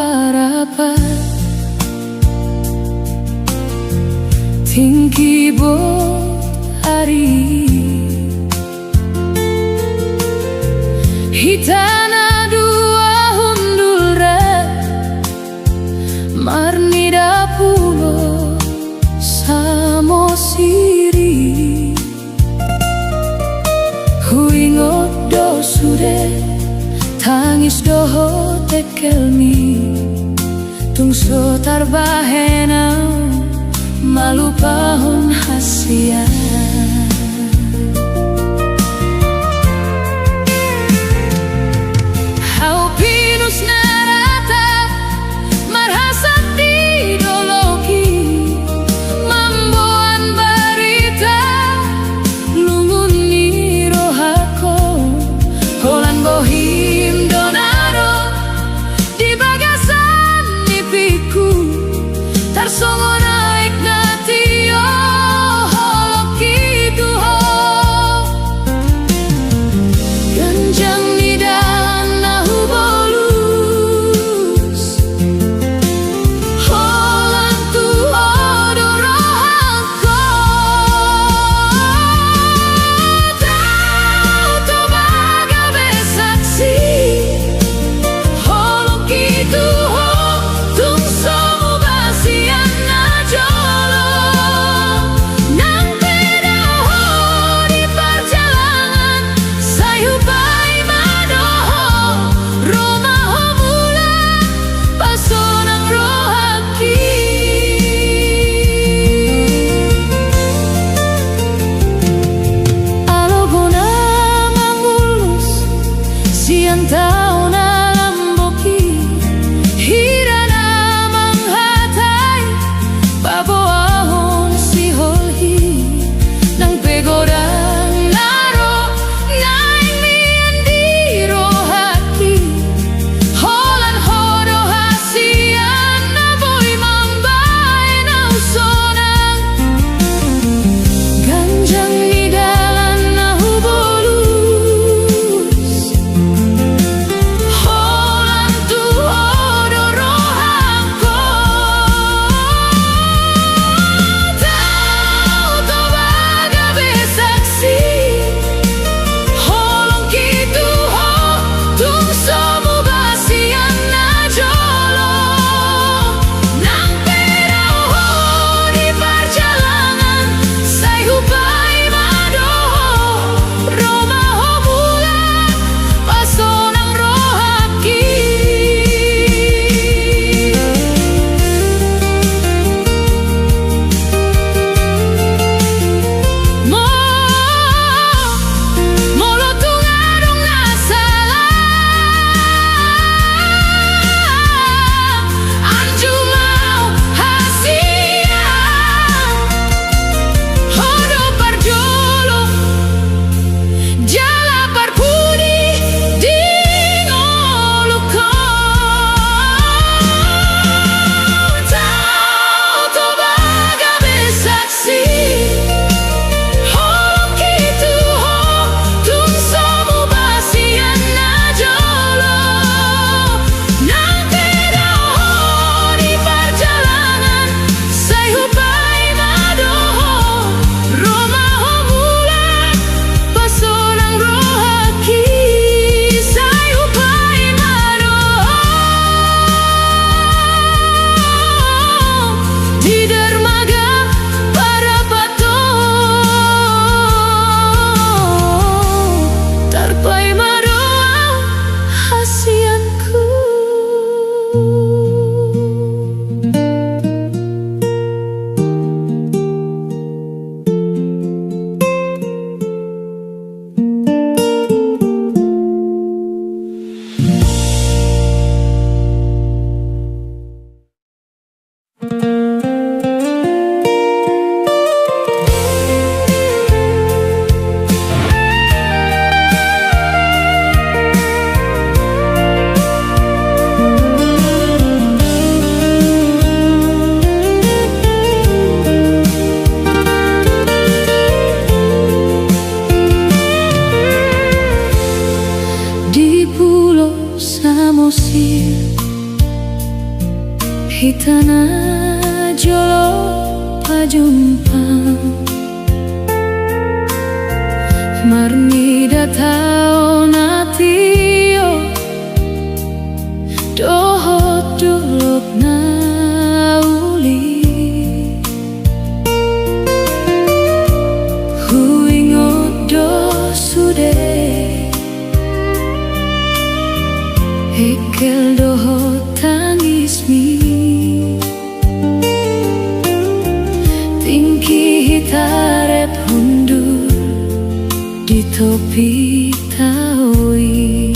rapat tinggi bot hari hitana dua hundulra marnida pulo samosiri huingot do sude tangis doho tekelmi tungso tarbahena malu pahon hasia hau pinus narata marhasat ideologi mamboan barita lungun ni rohako holan bohim donado di bagasan nipiku tarsongo naik natio holoki Hitana jolo pajumpang marmida tao natio dohot duluk na uli huingot do sude hekel dohot tangis mi tingki hitarep hundur di topi taui.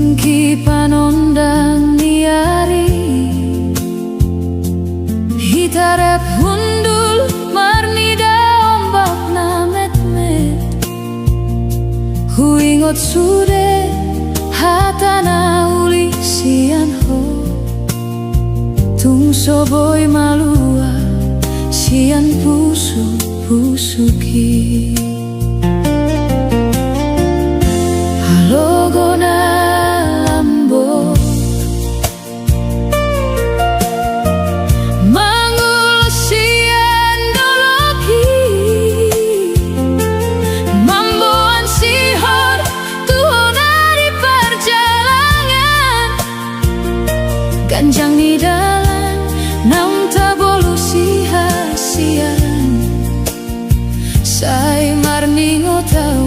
singki panondang niari hitarep hundul marnida ombak namet-met huingot sude hatana uli sian ho tung soboy malua sian pusuki halogona lambo mangul sian doloki mamboan sihor tuhona di perjalanan ganjang di dalam naung tabolu sia-sian sai marningo tau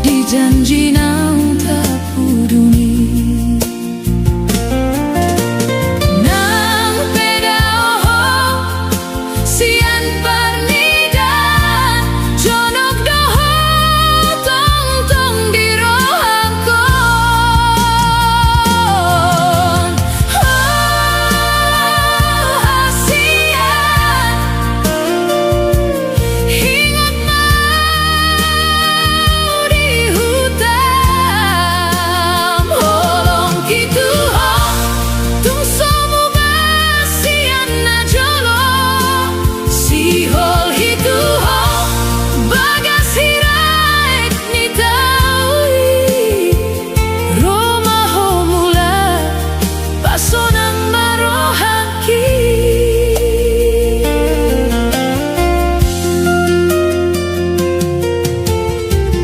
di janji naung tak puduni nang pedao sian parnidan jonok doho tong di rohangkon hasian ingat mau di hutan holong gitu ho tung somu basian na jolo si hol hitu ho bagas hiraek ni taui Roma ho mula pasonang marohaki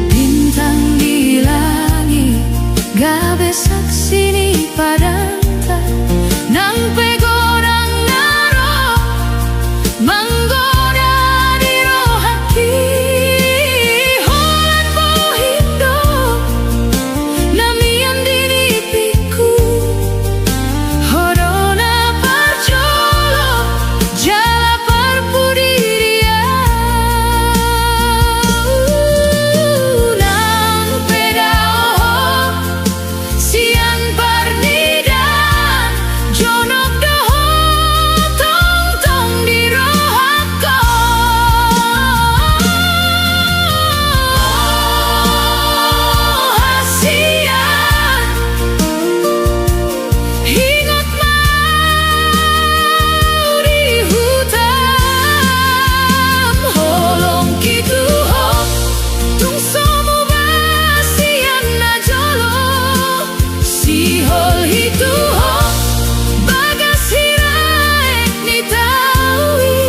bintang di langit gabe saksi ni padanta nang pegorang naro manggoda di rohaki holan pohindo namian dini piku horona parjolo jala parpudiria nang pedao sian parnidan jonok doho tong di rohako hasian ingat mau di hutan holong gitu ho tung somu basian na jolo si hol hitu ho bagas hiraek ni taui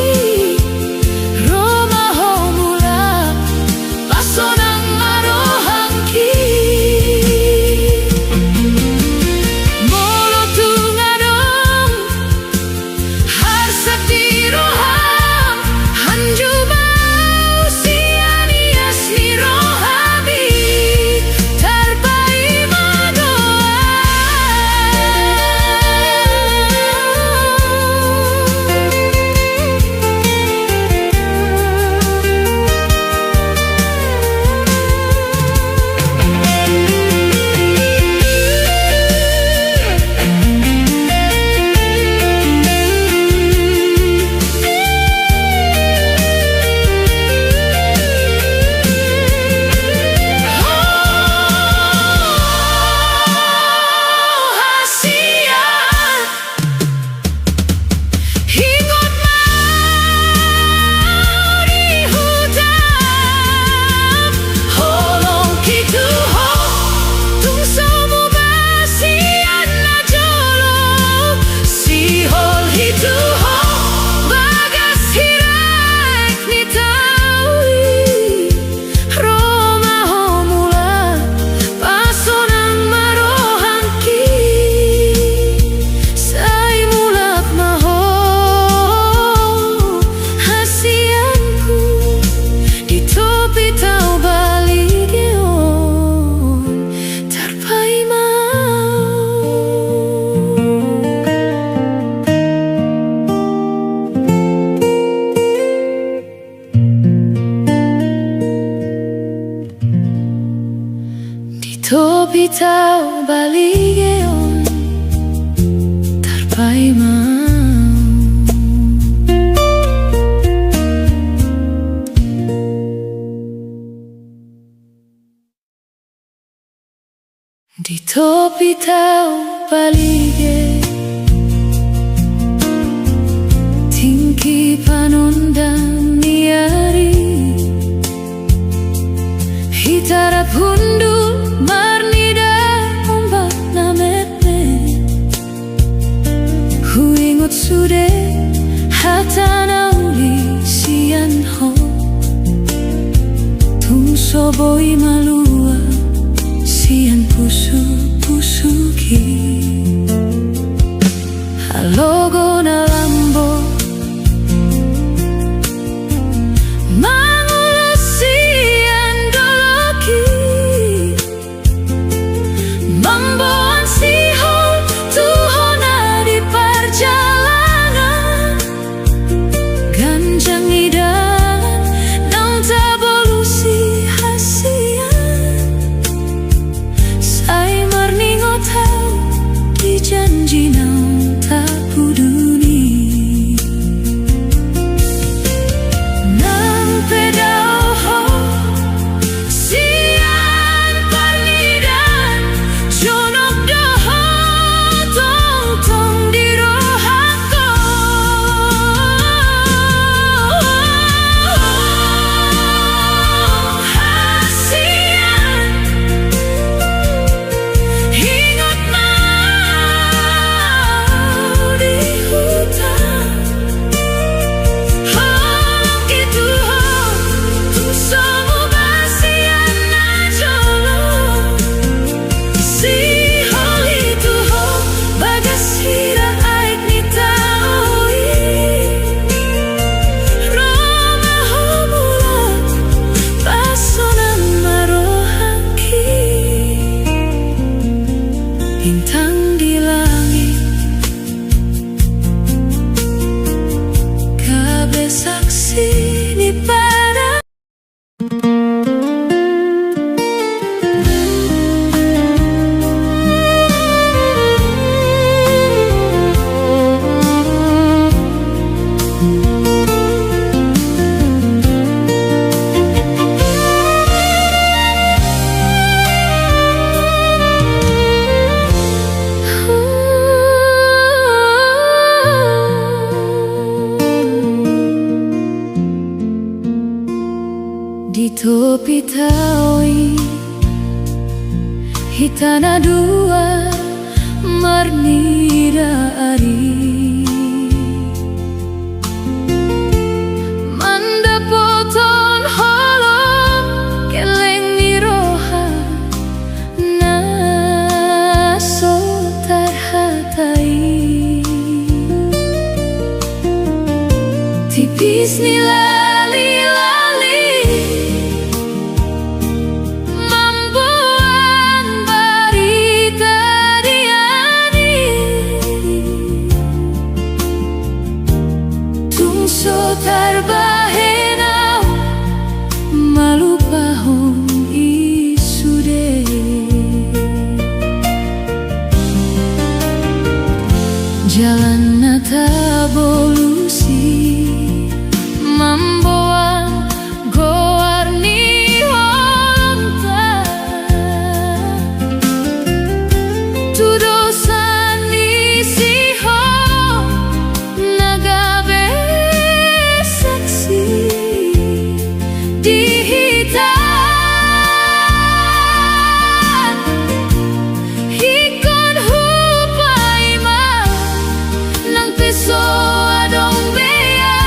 Roma ho mula pasonang marohangki molo tungadong harsak di roham hanju mau sian ias ni rohabi tarpai hasian ingat mau di hutan holong gitu ho tung somu basian na jolo si hol hitu ho bagas hiraek ni taui Roma ho mula pasonang marohangki sai mulat maho hasianku di topi tau baligeon tarpai mau di topi tau balige sampai mau. Di topi tau balige tingki panondang niari hitara pundu marnida ombak nametne huingot sude hatana uli sian ho tung soboi malua sian pusuki halogo na lambo mangulo sian doloki mamboan sihol tuhona di perjalanan ganjang idan nang tabolusi hasian sai marningo tau di janji nang tak puduni nang pedao ho sian parnidan jonok doho tong di rohako hasian ingat mau di hutan gitu tu somo basian na jolo si hol itu ho bagasira aik ni taui roma ho mula pasonan marohaki bintang di langit kabeh saksi di pada di topi taui hitana dua marnira ari manda poton holom keleng niroha naso tarhatai tipis nilali mambuan barita diani tungso tarbahenau malupahong isude jalan nata bolusi mamboan goarni honta tu dosan isiho nagabe saksi dihitan hikon hupai ma nang peso adong bea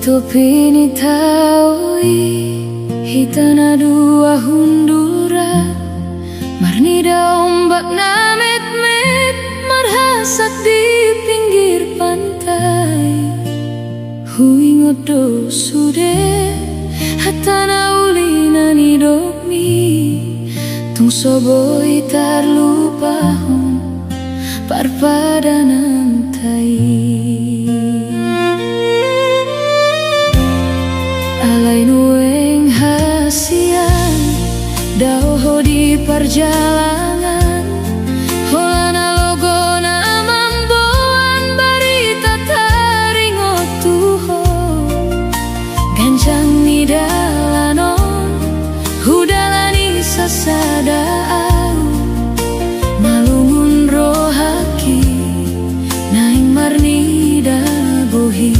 Topini taui hitana dua hundura marnida ombak na met-met marhasak di pinggir pantai. Hui ngodo sude hatana ulina nidomi tung soboi tarlupa hon parpadanan tai. Alai nueng hasian dauho di perjalanan holana logona mamboan barita taringo tuho gancang ni dalanon hudalani sasada au malungun rohaki naing marnida bohi.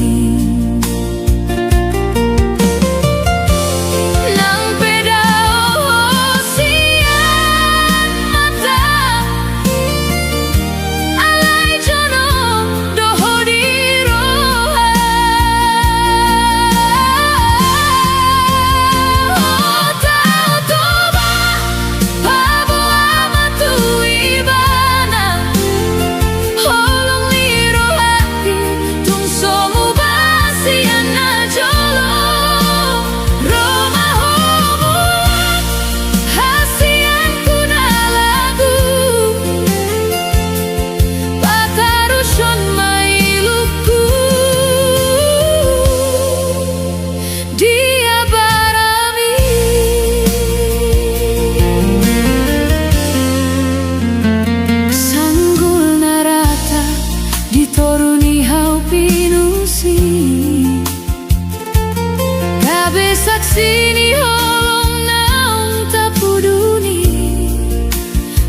Saksini holong naung tapuduni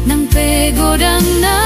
nang pegodang na